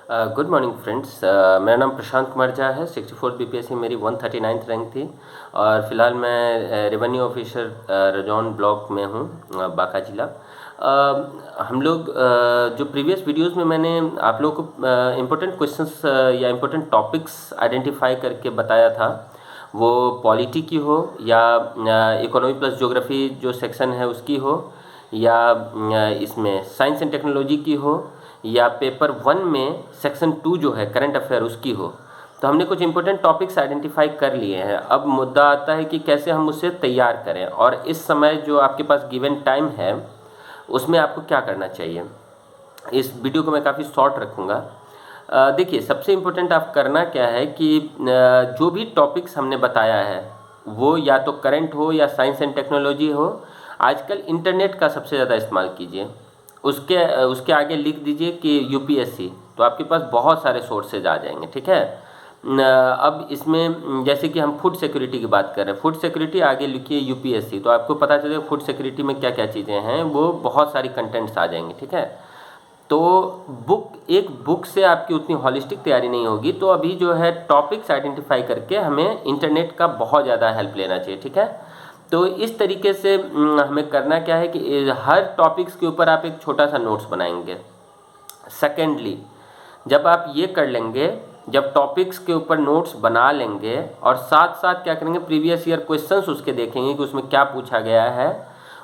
Good morning friends. मेरा नाम प्रशांत कुमार झा है। 64 बीपीएससी मेरी 139th रैंक थी और फिलहाल मैं रेवेन्यू ऑफिसर रजौन ब्लॉक में हूँ, बांका जिला। हम लोग जो प्रीवियस वीडियोस में मैंने आप लोगों को इम्पोर्टेंट क्वेश्चंस या इम्पोर्टेंट टॉपिक्स आइडेंटिफाई करके बताया था, वो पॉलिटी की हो या इकोनॉमी प्लस ज्योग्राफी जो सेक्शन है उसकी हो, या इसमें साइंस एंड टेक्नोलॉजी की हो, या पेपर 1 में सेक्शन 2 जो है करंट अफेयर उसकी हो। तो हमने कुछ इंपॉर्टेंट टॉपिक्स आइडेंटिफाई कर लिए हैं। अब मुद्दा आता है कि कैसे हम उसे तैयार करें, और इस समय जो आपके पास गिवन टाइम है उसमें आपको क्या करना चाहिए। इस वीडियो को मैं काफ़ी शॉर्ट रखूँगा। देखिए, सबसे इम्पोर्टेंट आप करना क्या है कि जो भी टॉपिक्स हमने बताया है वो या तो करंट हो या साइंस एंड टेक्नोलॉजी हो, आजकल इंटरनेट का सबसे ज़्यादा इस्तेमाल कीजिए। उसके उसके आगे लिख दीजिए कि यूपीएससी, तो आपके पास बहुत सारे सोर्सेज आ जाएंगे। ठीक है। अब इसमें जैसे कि हम फूड सिक्योरिटी की बात कर रहे हैं, फूड सिक्योरिटी आगे लिखिए यूपीएससी, तो आपको पता चलेगा फूड सिक्योरिटी में क्या क्या चीज़ें हैं, वो बहुत सारी कंटेंट्स आ जाएंगे। ठीक है। तो एक बुक से आपकी उतनी हॉलिस्टिक तैयारी नहीं होगी, तो अभी जो है टॉपिक्स आइडेंटिफाई करके हमें इंटरनेट का बहुत ज़्यादा हेल्प लेना चाहिए। ठीक है। तो इस तरीके से हमें करना क्या है कि हर टॉपिक्स के ऊपर आप एक छोटा सा नोट्स बनाएंगे। सेकेंडली, जब आप ये कर लेंगे, जब टॉपिक्स के ऊपर नोट्स बना लेंगे और साथ साथ क्या करेंगे, प्रीवियस ईयर क्वेश्चंस उसके देखेंगे कि उसमें क्या पूछा गया है,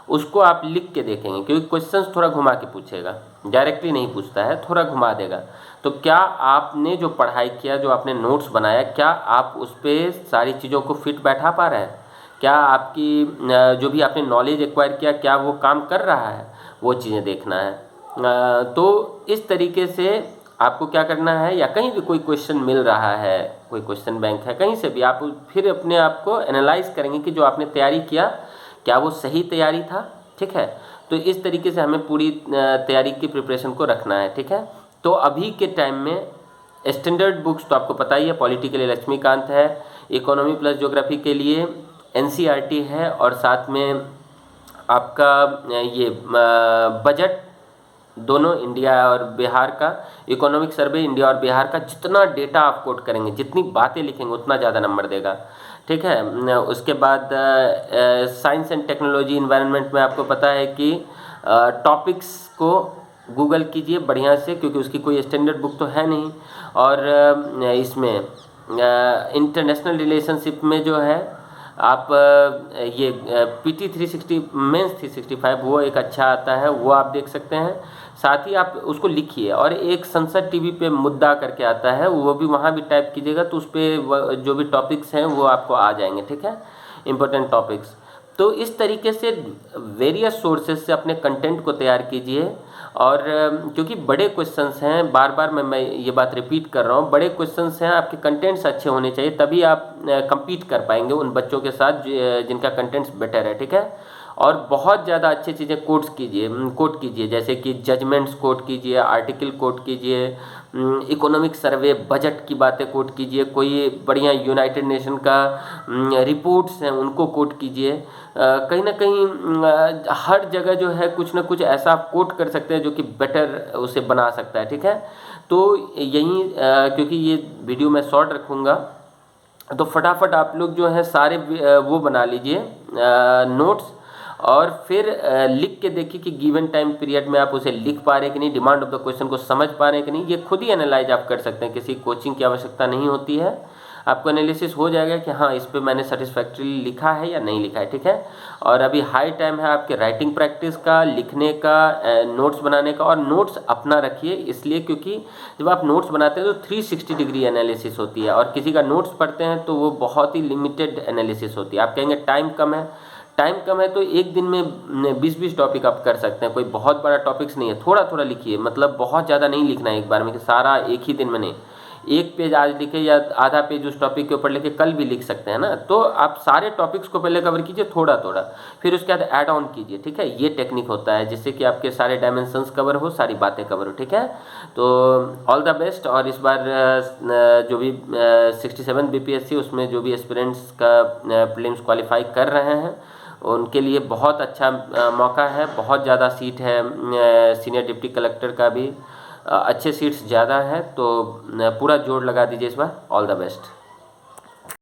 उसको आप लिख के देखेंगे, क्योंकि क्वेश्चंस थोड़ा घुमा के पूछेगा, डायरेक्टली नहीं पूछता है, थोड़ा घुमा देगा। तो क्या आपने जो पढ़ाई किया, जो आपने नोट्स बनाया, क्या आप उस पर सारी चीज़ों को फिट बैठा पा रहे हैं? क्या आपकी जो भी आपने नॉलेज एक्वायर किया, क्या वो काम कर रहा है, वो चीज़ें देखना है। तो इस तरीके से आपको क्या करना है, या कहीं भी कोई क्वेश्चन मिल रहा है, कोई क्वेश्चन बैंक है, कहीं से भी आप फिर अपने आप को एनालाइज करेंगे कि जो आपने तैयारी किया क्या वो सही तैयारी था। ठीक है। तो इस तरीके से हमें पूरी तैयारी की प्रिपरेशन को रखना है। ठीक है। तो अभी के टाइम में स्टैंडर्ड बुक्स तो आपको पता ही है, पॉलिटी के लिए लक्ष्मीकांत है, इकोनॉमी प्लस ज्योग्राफी के लिए एनसीईआरटी है, और साथ में आपका ये बजट, दोनों इंडिया और बिहार का, इकोनॉमिक सर्वे इंडिया और बिहार का, जितना डेटा आप कोट करेंगे, जितनी बातें लिखेंगे, उतना ज़्यादा नंबर देगा। ठीक है। उसके बाद साइंस एंड टेक्नोलॉजी इन्वायरमेंट में आपको पता है कि टॉपिक्स को गूगल कीजिए बढ़िया से, क्योंकि उसकी कोई स्टैंडर्ड बुक तो है नहीं। और इसमें इंटरनेशनल रिलेशनशिप में जो है आप ये PT 360 मेंस 365, वो एक अच्छा आता है, वो आप देख सकते हैं। साथ ही आप उसको लिखिए, और एक संसद टीवी पे मुद्दा करके आता है, वो भी वहाँ भी टाइप कीजिएगा, तो उस पर जो भी टॉपिक्स हैं वो आपको आ जाएंगे। ठीक है। Important topics. तो इस तरीके से वेरियस सोर्सेज से अपने कंटेंट को तैयार कीजिए। और क्योंकि बड़े क्वेश्चंस हैं, बार बार मैं ये बात रिपीट कर रहा हूँ, बड़े क्वेश्चंस हैं, आपके कंटेंट्स अच्छे होने चाहिए, तभी आप compete कर पाएंगे उन बच्चों के साथ जिनका कंटेंट्स बेटर है। ठीक है। और बहुत ज़्यादा अच्छी चीज़ें कोट कीजिए, जैसे कि जजमेंट्स कोट कीजिए, आर्टिकल कोट कीजिए, इकोनॉमिक सर्वे, बजट की बातें कोट कीजिए, कोई बढ़िया यूनाइटेड नेशन का रिपोर्ट्स हैं उनको कोट कीजिए। कहीं ना कहीं हर जगह जो है कुछ ना कुछ ऐसा आप कोट कर सकते हैं जो कि बेटर उसे बना सकता है। ठीक है। तो यही क्योंकि ये वीडियो मैं शॉर्ट रखूँगा, तो फटाफट आप लोग जो है सारे वो बना लीजिए नोट्स, और फिर लिख के देखिए कि गिवन टाइम पीरियड में आप उसे लिख पा रहे हैं कि नहीं, डिमांड ऑफ द क्वेश्चन को समझ पा रहे हैं कि नहीं। ये खुद ही एनालाइज आप कर सकते हैं, किसी कोचिंग की आवश्यकता नहीं होती है। आपको एनालिसिस हो जाएगा कि हाँ, इस पे मैंने सेटिस्फैक्ट्री लिखा है या नहीं लिखा है। ठीक है। और अभी हाई टाइम है आपके राइटिंग प्रैक्टिस का, लिखने का, नोट्स बनाने का। और नोट्स अपना रखिए, इसलिए क्योंकि जब आप नोट्स बनाते हैं तो 360 डिग्री एनालिसिस होती है, और किसी का नोट्स पढ़ते हैं तो वो बहुत ही लिमिटेड एनालिसिस होती है। आप कहेंगे टाइम कम है, टाइम कम है तो एक दिन में 20-20 टॉपिक आप कर सकते हैं, कोई बहुत बड़ा टॉपिक्स नहीं है। थोड़ा थोड़ा लिखिए, मतलब बहुत ज़्यादा नहीं लिखना है एक बार में कि सारा एक ही दिन में नहीं। एक पेज आज लिखे या आधा पेज उस टॉपिक के ऊपर लिखे, कल भी लिख सकते हैं ना। तो आप सारे टॉपिक्स को पहले कवर कीजिए थोड़ा थोड़ा, फिर उसके बाद ऐड ऑन कीजिए। ठीक है। ये टेक्निक होता है जिससे कि आपके सारे डायमेंशंस कवर हो, सारी बातें कवर हो। ठीक है। तो ऑल द बेस्ट। और इस बार जो भी 67 बीपीएससी, उसमें जो भी एस्पिरेंट्स का प्रीलिम्स क्वालिफाई कर रहे हैं, उनके लिए बहुत अच्छा मौका है। बहुत ज़्यादा सीट है सीनियर डिप्टी कलेक्टर का भी, अच्छे सीट्स ज़्यादा है तो पूरा जोर लगा दीजिए इस बार। All the best.